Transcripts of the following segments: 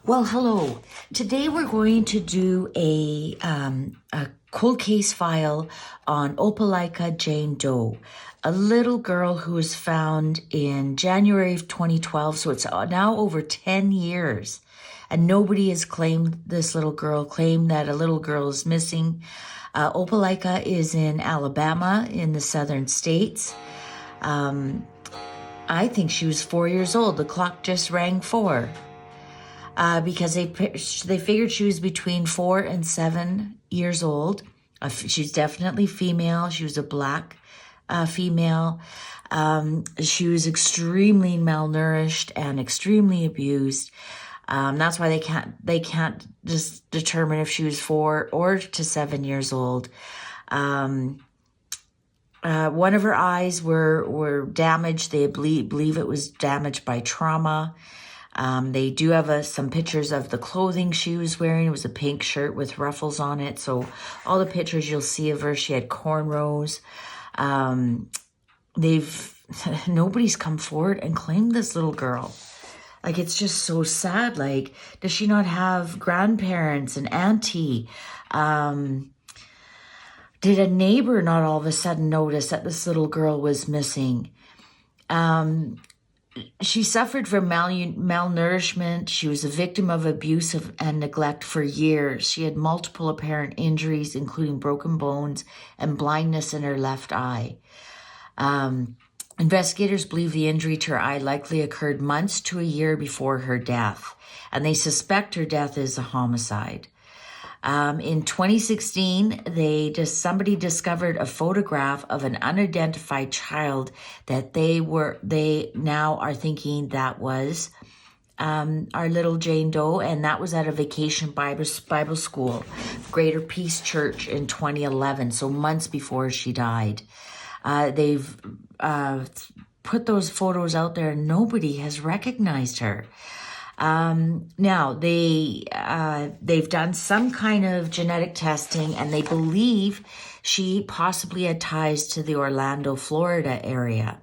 Well, hello. Today we're going to do a cold case file on Opelika Jane Doe, a little girl who was found in January of 2012. So it's now over 10 years. And nobody has claimed this little girl, claimed that a little girl is missing. Opelika is in Alabama in the southern states. I think she was 4 years old. The clock just rang 4. Because they figured she was between 4 and 7 years old. She's definitely female. She was a black female. She was extremely malnourished and extremely abused. That's why they can't just determine if she was 4 or to 7 years old. One of her eyes were damaged. They believe it was damaged by trauma. They do have some pictures of the clothing she was wearing. It was a pink shirt with ruffles on it. So all the pictures you'll see of her, she had cornrows. Nobody's come forward and claimed this little girl. Like, it's just so sad. Like, does she not have grandparents, an auntie? Did a neighbor not all of a sudden notice that this little girl was missing? She suffered from malnourishment. She was a victim of abuse and neglect for years. She had multiple apparent injuries, including broken bones and blindness in her left eye. Investigators believe the injury to her eye likely occurred months to a year before her death, and they suspect her death is a homicide. In 2016, somebody discovered a photograph of an unidentified child that they now are thinking that was our little Jane Doe, and that was at a vacation Bible school, Greater Peace Church in 2011, so months before she died. They've put those photos out there, and nobody has recognized her. Now they've done some kind of genetic testing, and they believe she possibly had ties to the Orlando, Florida area.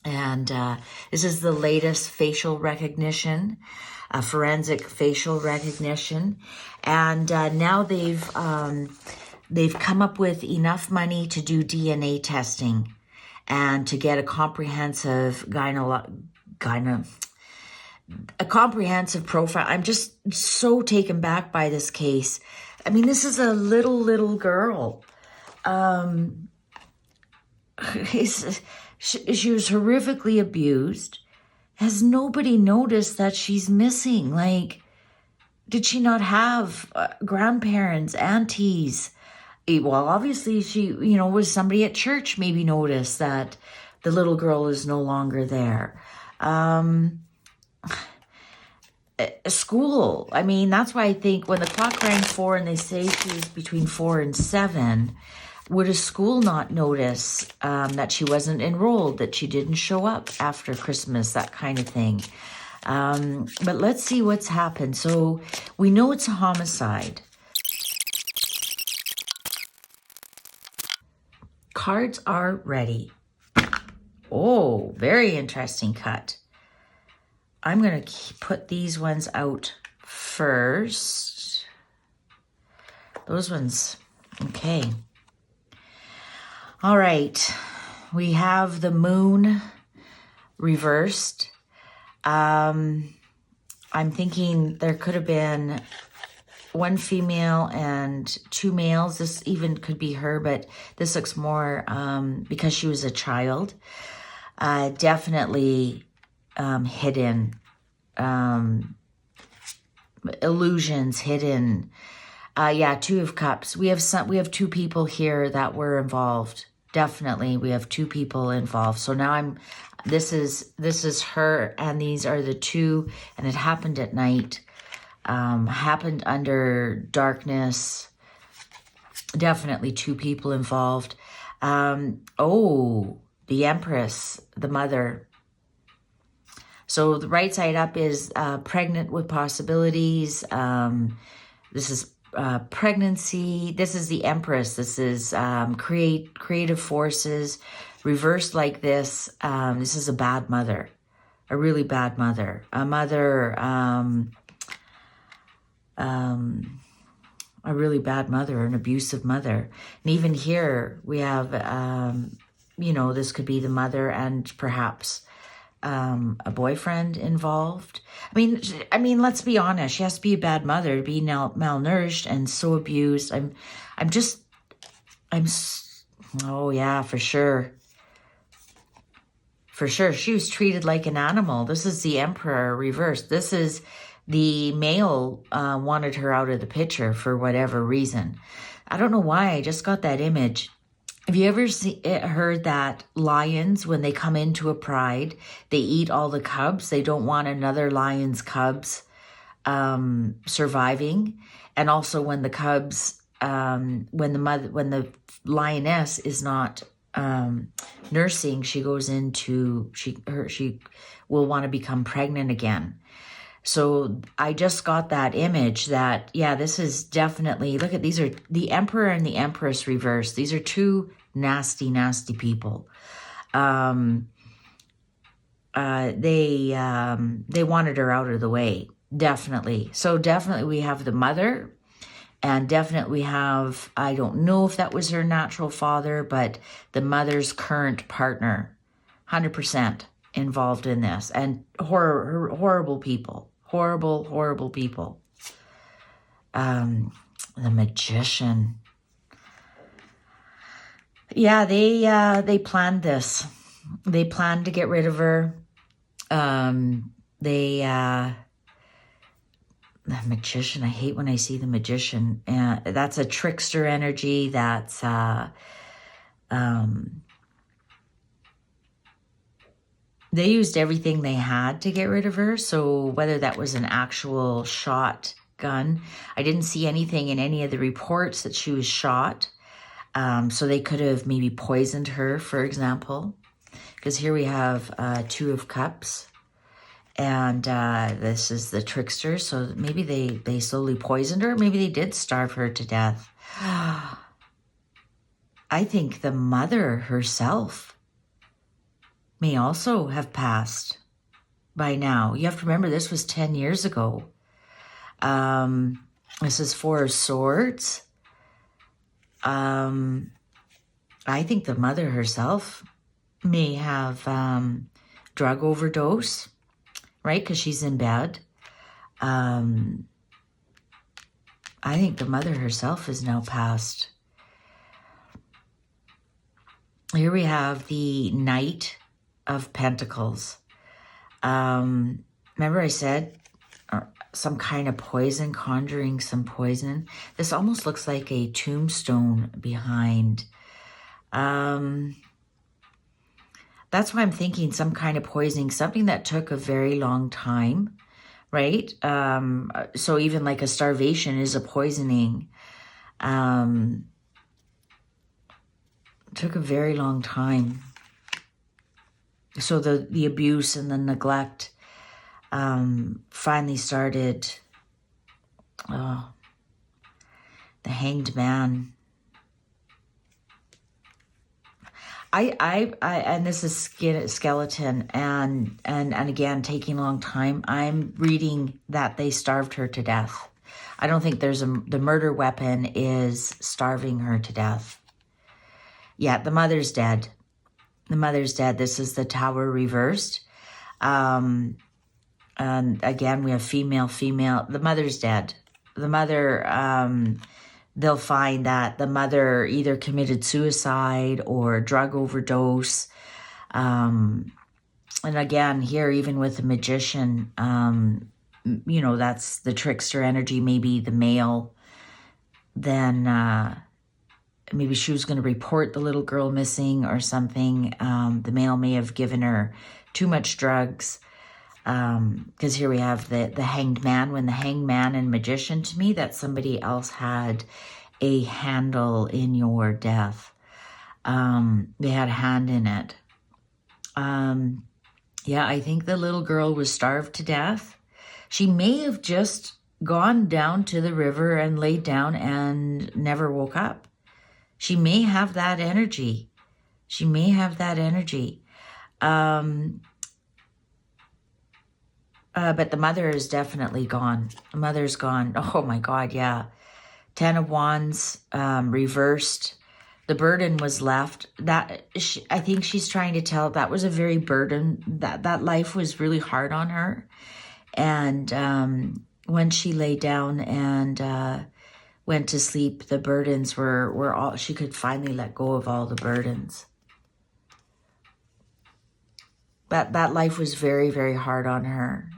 And this is the latest facial recognition, forensic facial recognition. And now they've come up with enough money to do DNA testing and to get a comprehensive a comprehensive profile. I'm just so taken back by this case. I mean, this is a little girl. She was horrifically abused. Has nobody noticed that she's missing? Like, did she not have grandparents, aunties? Well, obviously she, was somebody at church maybe noticed that the little girl is no longer there. School. I mean, that's why I think when the clock rang 4 and they say she was between 4 and 7, would a school not notice that she wasn't enrolled, that she didn't show up after Christmas, that kind of thing? But let's see what's happened. So we know it's a homicide. Cards are ready. Oh, very interesting cut. I'm going to put these ones out first. Those ones. Okay. All right. We have the moon reversed. I'm thinking there could have been one female and 2 males. This even could be her, but this looks more because she was a child. Definitely hidden, illusions hidden. 2 of Cups. We have 2 people here that were involved. Definitely, we have 2 people involved. So now this is her, and these are the 2, and it happened at night. Happened under darkness. Definitely 2 people involved. The Empress, the mother. So the right side up is pregnant with possibilities. This is pregnancy. This is the Empress. This is creative forces. Reversed like this, this is a bad mother. A really bad mother. A mother a really bad mother, an abusive mother. And even here we have, this could be the mother and perhaps a boyfriend involved. I mean, let's be honest. She has to be a bad mother to be malnourished and so abused. Oh yeah, for sure. For sure. She was treated like an animal. This is the Emperor reversed. This is the male wanted her out of the picture for whatever reason. I don't know why. I just got that image. Have you ever heard that lions, when they come into a pride, they eat all the cubs? They don't want another lion's cubs surviving. And also when the cubs, when the lioness is not nursing, she goes into, she will want to become pregnant again. So I just got that image that, yeah, this is definitely, look at, these are the Emperor and the Empress reversed. These are two nasty, nasty people. They wanted her out of the way, definitely. So definitely we have the mother, and definitely we have, I don't know if that was her natural father, but the mother's current partner, 100% involved in this, and horrible people. Horrible, horrible people. The Magician. Yeah, they planned this. They planned to get rid of her. The Magician. I hate when I see the Magician. That's a trickster energy. That's they used everything they had to get rid of her. So whether that was an actual shotgun, I didn't see anything in any of the reports that she was shot. So they could have maybe poisoned her, for example. Because here we have Two of Cups. And this is the trickster. So maybe they slowly poisoned her. Maybe they did starve her to death. I think the mother herself may also have passed by now. You have to remember, this was 10 years ago. This is Four of Swords. I think the mother herself may have drug overdose, right? Because she's in bed. I think the mother herself is now passed. Here we have the Knight of Pentacles. Remember I said some kind of poison, conjuring some poison. This almost looks like a tombstone behind. That's why I'm thinking some kind of poisoning, something that took a very long time, right? So even like a starvation is a poisoning. Took a very long time. So the abuse and the neglect finally started. Oh, the Hanged Man. And this is skeleton, and again taking a long time. I'm reading that they starved her to death. I don't think the murder weapon is starving her to death. Yeah, the mother's dead. The mother's dead. This is the Tower reversed. And again, we have female. The mother's dead. The mother, they'll find that the mother either committed suicide or drug overdose. And again, here, even with the Magician, that's the trickster energy, maybe the male. Then maybe she was going to report the little girl missing or something. The male may have given her too much drugs. Because here we have the Hanged Man. When the Hanged Man and Magician, to me, that somebody else had a handle in your death. They had a hand in it. Yeah, I think the little girl was starved to death. She may have just gone down to the river and laid down and never woke up. She may have that energy. She may have that energy. But the mother is definitely gone. The mother's gone. Oh my God, yeah. 10 of Wands, reversed. The burden was left. I think she's trying to tell that was a very burden. That life was really hard on her. And when she lay down and went to sleep, the burdens were all, she could finally let go of all the burdens. That life was very, very hard on her.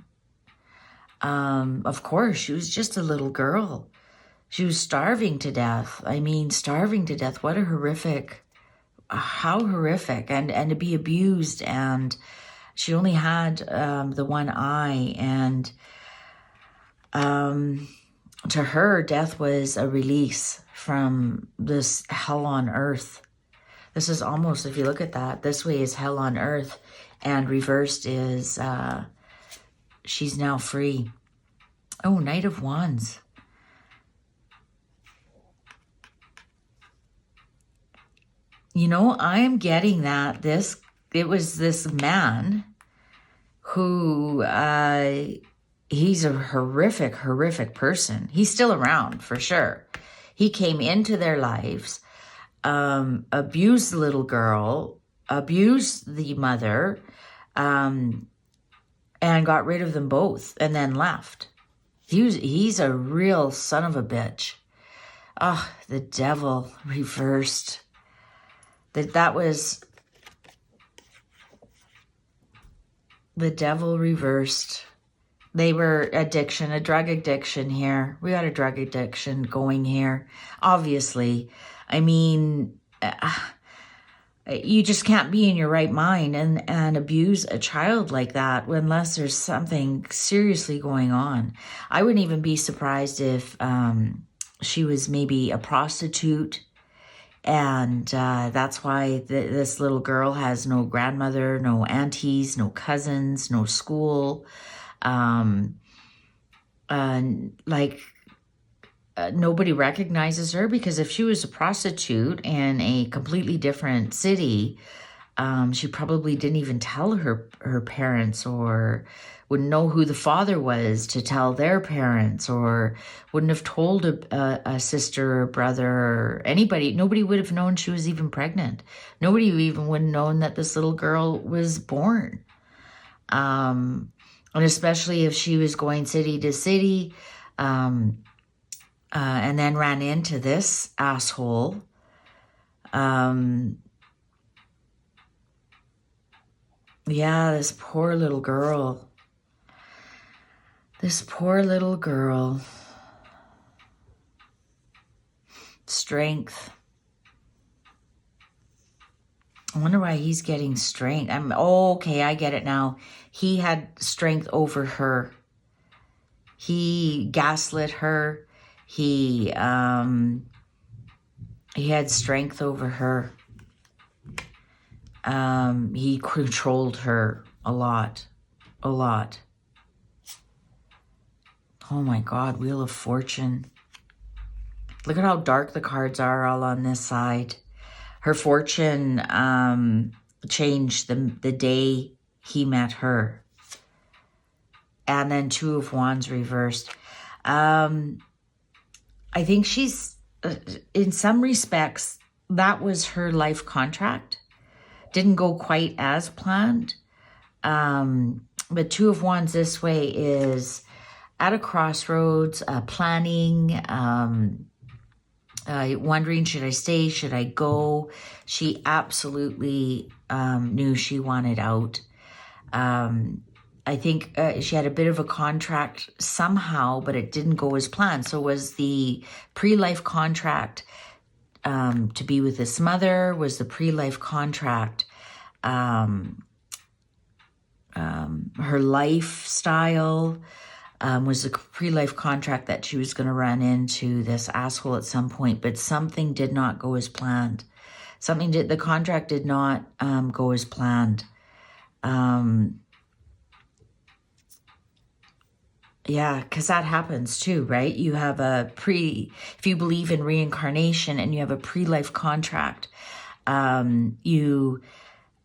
Of course, she was just a little girl. She was starving to death. I mean, starving to death. What a horrific, how horrific. And to be abused. And she only had the one eye. And to her, death was a release from this hell on earth. This is almost, if you look at that, this way is hell on earth. And reversed is she's now free. Oh, Knight of Wands. You know, I am getting that it was this man who, he's a horrific, horrific person. He's still around for sure. He came into their lives, abused the little girl, abused the mother, and got rid of them both and then left. He's a real son of a bitch. Oh, the devil reversed. That was the devil reversed. They were addiction, a drug addiction here. We got a drug addiction going here. Obviously, I mean, you just can't be in your right mind and abuse a child like that unless there's something seriously going on. I wouldn't even be surprised if she was maybe a prostitute. And that's why this little girl has no grandmother, no aunties, no cousins, no school. Nobody recognizes her, because if she was a prostitute in a completely different city, she probably didn't even tell her parents, or wouldn't know who the father was to tell their parents, or wouldn't have told a sister or brother or anybody. Nobody would have known she was even pregnant. Nobody even would have known that this little girl was born. And especially if she was going city to city, and then ran into this asshole. Yeah, this poor little girl. This poor little girl. Strength. I wonder why he's getting strength. Okay, I get it now. He had strength over her. He gaslit her. He had strength over her. He controlled her a lot. A lot. Oh my God, Wheel of Fortune. Look at how dark the cards are all on this side. Her fortune changed the day he met her. And then Two of Wands reversed. I think she's, in some respects, that was her life contract. Didn't go quite as planned. But Two of Wands this way is at a crossroads, planning, wondering, should I stay? Should I go? She absolutely knew she wanted out. I think she had a bit of a contract somehow, but it didn't go as planned. So was the pre-life contract to be with this mother? Was the pre-life contract her lifestyle? Was the pre-life contract that she was going to run into this asshole at some point, but something did not go as planned. The contract did not go as planned. Yeah, because that happens too, right? You have if you believe in reincarnation and you have a pre-life contract, you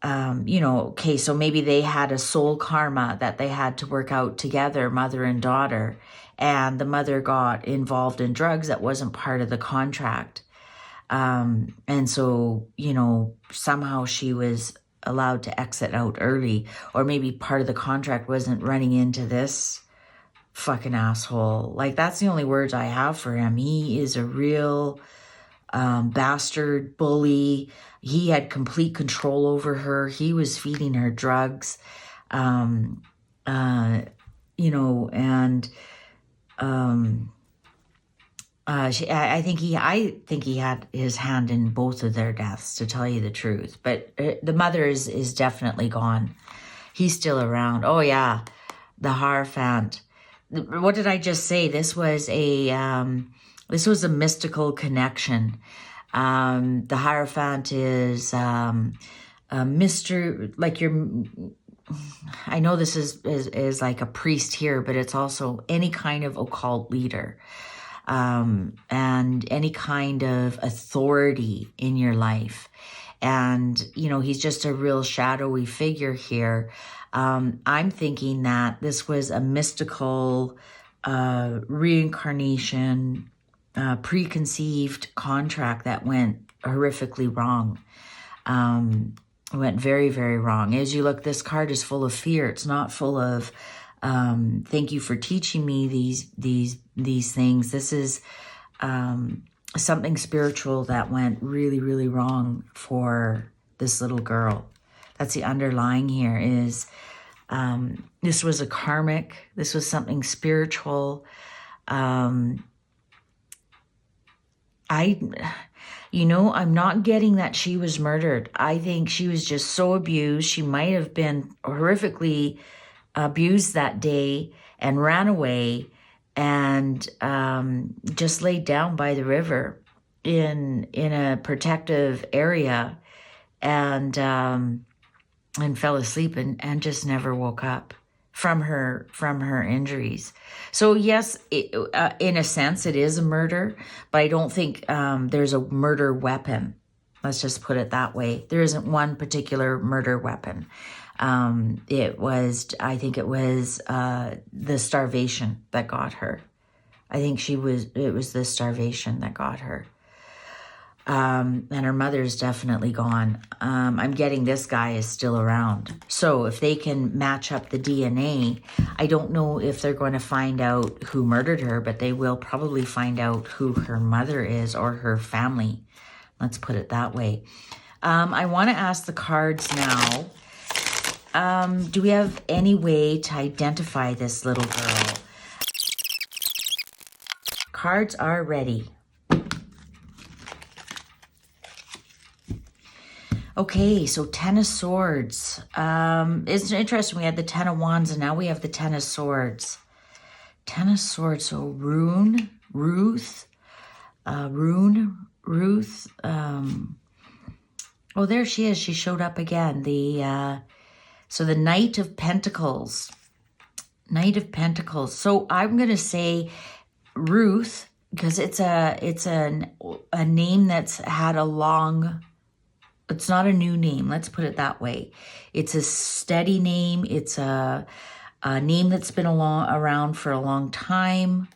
okay, so maybe they had a soul karma that they had to work out together, mother and daughter, and the mother got involved in drugs that wasn't part of the contract. And so, somehow she was allowed to exit out early, or maybe part of the contract wasn't running into this fucking asshole. Like, that's the only words I have for him. He is a real bastard, bully. He had complete control over her. He was feeding her drugs, and I think he had his hand in both of their deaths, to tell you the truth. But the mother is definitely gone. He's still around. Oh yeah, the Hierophant. What did I just say? This was a mystical connection. The Hierophant is a mystery, like I know this is like a priest here, but it's also any kind of occult leader, and any kind of authority in your life. And, he's just a real shadowy figure here. I'm thinking that this was a mystical reincarnation, preconceived contract that went horrifically wrong. Went very, very wrong. As you look, this card is full of fear. It's not full of thank you for teaching me these things. This is something spiritual that went really, really wrong for this little girl. That's the underlying here is this was a karmic. This was something spiritual. I'm not getting that she was murdered. I think she was just so abused. She might have been horrifically abused that day and ran away and just laid down by the river in a protective area and fell asleep and just never woke up from her injuries. So yes, in a sense, it is a murder, but I don't think there's a murder weapon. Let's just put it that way. There isn't one particular murder weapon. I think it was the starvation that got her. I think it was the starvation that got her. And her mother's definitely gone. I'm getting this guy is still around. So if they can match up the DNA, I don't know if they're going to find out who murdered her, but they will probably find out who her mother is or her family. Let's put it that way. I want to ask the cards now. Do we have any way to identify this little girl? Cards are ready. Okay, so Ten of Swords. It's interesting. We had the Ten of Wands and now we have the Ten of Swords. Ten of Swords. So Ruth. Oh, there she is. She showed up again. So the Knight of Pentacles. Knight of Pentacles. So I'm going to say Ruth because it's a name that's had a long... It's not a new name. Let's put it that way. It's a steady name. It's a name that's been around for a long time.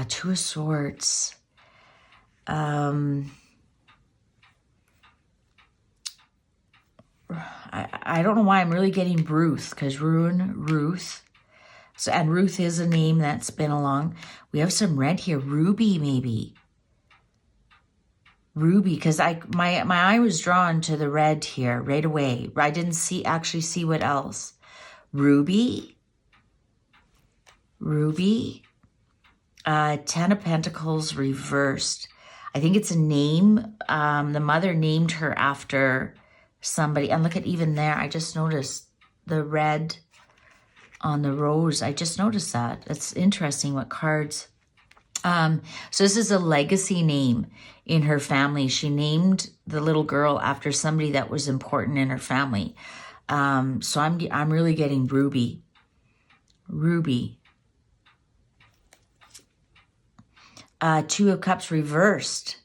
Two of Swords. I don't know why I'm really getting Ruth because Ruth. So, and Ruth is a name that's been along. We have some red here. Ruby, maybe. Ruby, because my eye was drawn to the red here right away. I didn't actually see what else. Ruby. Ten of Pentacles reversed. I think it's a name. The mother named her after somebody. And look at even there. I just noticed the red on the rose. I just noticed that. It's interesting what cards. So this is a legacy name in her family. She named the little girl after somebody that was important in her family. So I'm really getting Ruby. Two of Cups reversed.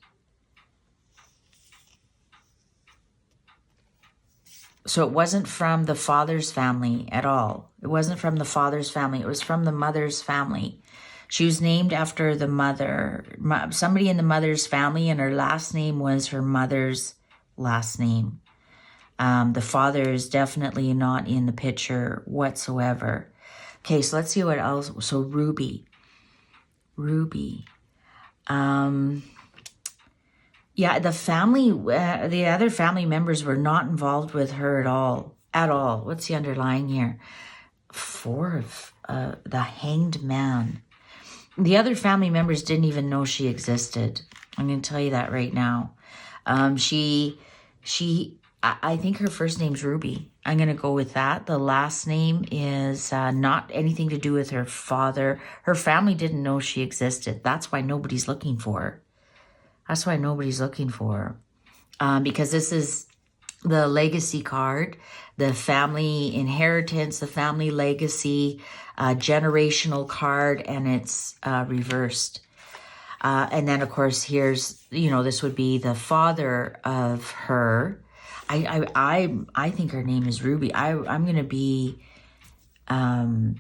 So it wasn't from the father's family at all. It wasn't from the father's family. It was from the mother's family. She was named after the mother, somebody in the mother's family, and her last name was her mother's last name. The father is definitely not in the picture whatsoever. Okay, so let's see what else. So Ruby. Yeah, the family, the other family members were not involved with her at all. What's the underlying here? 4 of the Hanged Man. The other family members didn't even know she existed. I'm going to tell you that right now. I think her first name's Ruby. I'm going to go with that. The last name is not anything to do with her father. Her family didn't know she existed. That's why nobody's looking for her. Because this is the legacy card, the family inheritance, the family legacy, generational card, and it's reversed. And then, of course, here's, this would be the father of her. I think her name is Ruby. I'm going to be, I'll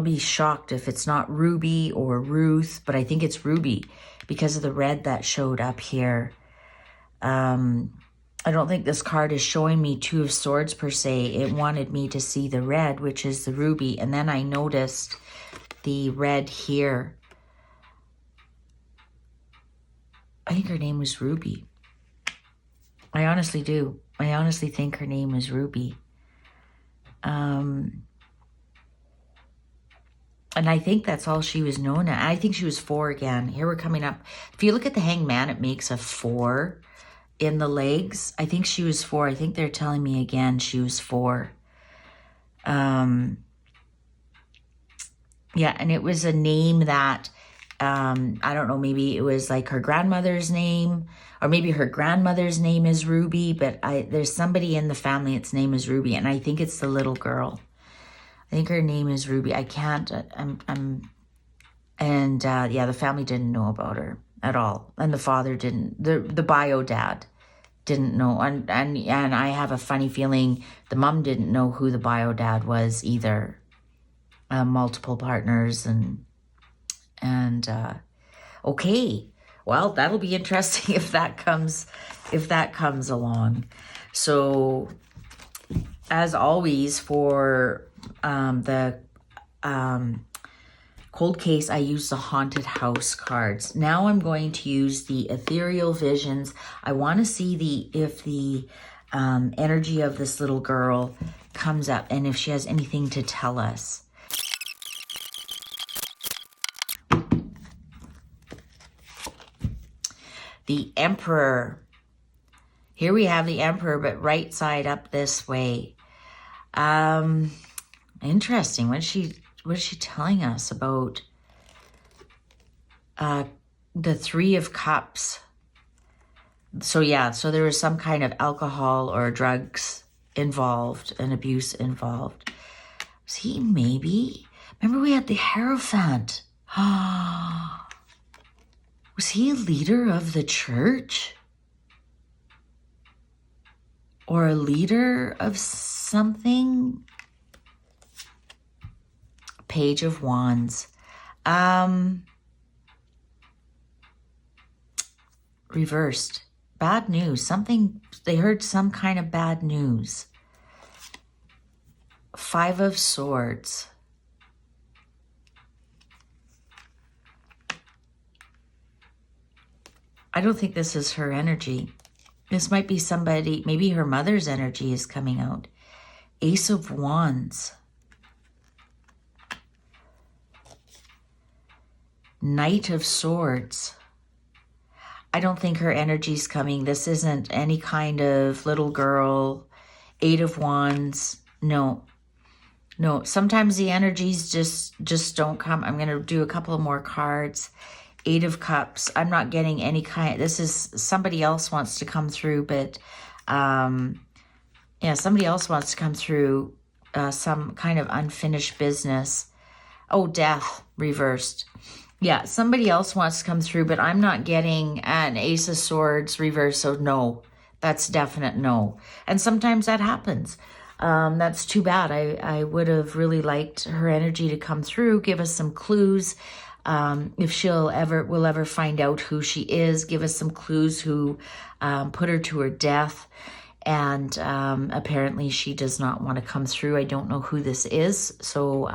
be shocked if it's not Ruby or Ruth, but I think it's Ruby because of the red that showed up here. I don't think this card is showing me 2 of Swords per se. It wanted me to see the red, which is the ruby. And then I noticed the red here. I think her name was Ruby. I honestly do. I honestly think her name is Ruby. And I think that's all she was known as. I think she was 4 again. Here we're coming up. If you look at the Hanged Man, it makes a 4 in the legs. I think she was 4. I think they're telling me again she was 4. Yeah, and it was a name that, I don't know, maybe it was like her grandmother's name, or maybe her grandmother's name is Ruby, but there's somebody in the family, its name is Ruby, and I think it's the little girl. I think her name is Ruby. I can't, yeah, the family didn't know about her at all. And the father didn't, the bio dad didn't know. And I have a funny feeling the mom didn't know who the bio dad was either. Multiple partners okay. Well, that'll be interesting if that comes along. So as always for the cold case, I use the haunted house cards. Now I'm going to use the ethereal visions. I want to see if the energy of this little girl comes up and if she has anything to tell us. The Emperor. Here we have the Emperor, but right side up this way. Interesting. What is she telling us about the 3 of Cups? So yeah, so there was some kind of alcohol or drugs involved, and abuse involved. Was he maybe? Remember we had the Hierophant. Was he a leader of the church? Or a leader of something? Page of Wands. Reversed. Bad news. Something, they heard some kind of bad news. 5 of Swords. I don't think this is her energy. This might be somebody, maybe her mother's energy is coming out. Ace of Wands. Knight of Swords. I don't think her energy's coming. This isn't any kind of little girl. 8 of Wands. No. No, sometimes the energies just don't come. I'm going to do a couple of more cards. 8 of Cups. I'm not getting any kind. This is somebody else wants to come through, but yeah, somebody else wants to come through some kind of unfinished business. Oh, Death reversed. Yeah, somebody else wants to come through, but I'm not getting an Ace of Swords reversed, so no. That's definite no. And sometimes that happens. That's too bad. I would have really liked her energy to come through, give us some clues. If we'll ever find out who she is, give us some clues who put her to her death. And apparently she does not want to come through. I don't know who this is. So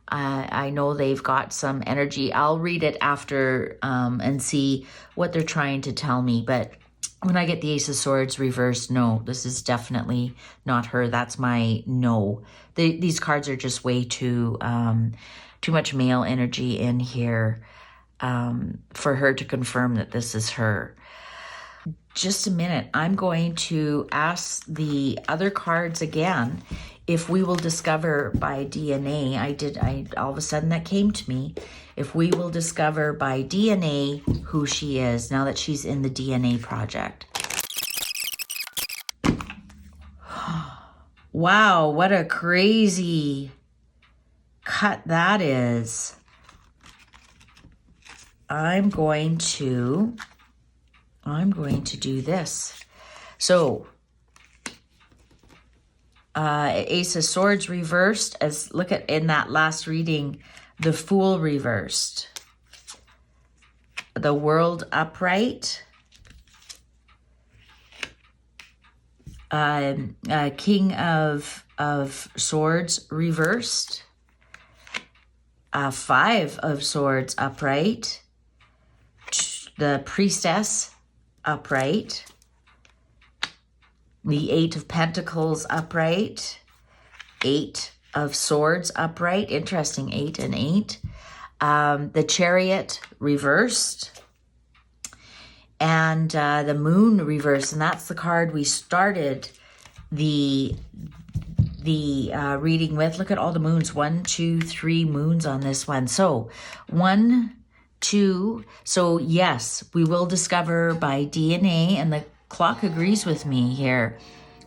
I know they've got some energy. I'll read it after and see what they're trying to tell me. But when I get the Ace of Swords reversed, no, this is definitely not her. That's my no. These cards are just way too much male energy in here for her to confirm that this is her. Just a minute. I'm going to ask the other cards again if we will discover by DNA. All of a sudden that came to me. If we will discover by DNA who she is now that she's in the DNA project. Wow, what a crazy cut that is. I'm going to do this. So, Ace of Swords reversed, as look at in that last reading, the Fool reversed, the World upright, King of Swords reversed, Five of Swords upright, the Priestess upright, the Eight of Pentacles upright, Eight of Swords upright. Interesting, 8 and 8. The Chariot reversed, and the Moon reversed. And that's the card we started the reading with. Look at all the moons. 1, 2, 3 moons on this one. So 1, 2. So yes, we will discover by DNA, and the clock agrees with me here.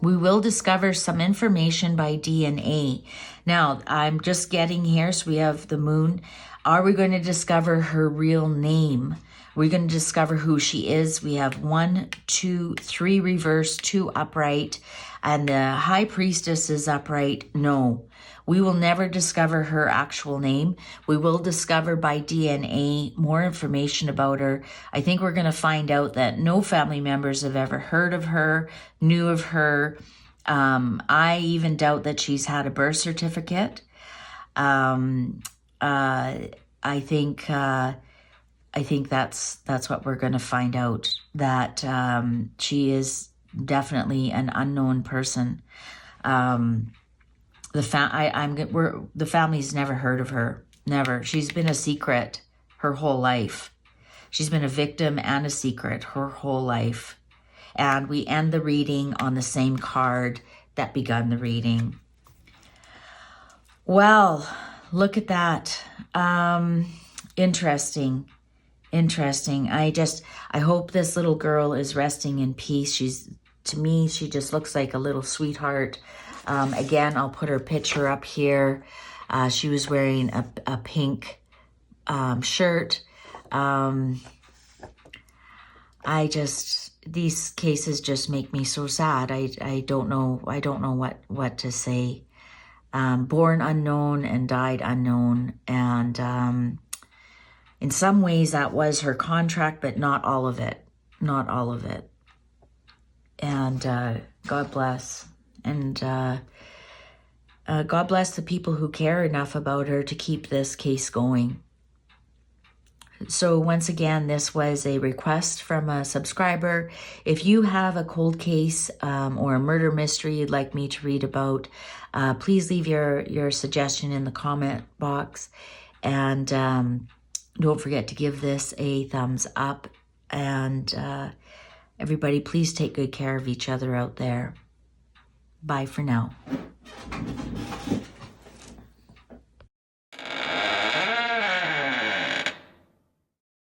We will discover some information by DNA. Now, I'm just getting here. So we have the Moon. Are we going to discover her real name? We're going to discover who she is. We have 1, 2, 3 reverse, 2 upright, and the High Priestess is upright. No, we will never discover her actual name. We will discover by DNA more information about her. I think we're going to find out that no family members have ever heard of her, knew of her. I even doubt that she's had a birth certificate. I think that's what we're going to find out, that she is definitely an unknown person. The family's never heard of her. Never. She's been a secret her whole life. She's been a victim and a secret her whole life. And we end the reading on the same card that begun the reading. Well, look at that. Interesting. I hope this little girl is resting in peace. To me, she just looks like a little sweetheart. Again, I'll put her picture up here. She was wearing a pink shirt. These cases just make me so sad. I don't know what to say. Born unknown and died unknown. And in some ways that was her contract, but not all of it. Not all of it. And God bless. And God bless the people who care enough about her to keep this case going. So once again, this was a request from a subscriber. If you have a cold case or a murder mystery you'd like me to read about, please leave your suggestion in the comment box. And don't forget to give this a thumbs up. And everybody, please take good care of each other out there. Bye for now.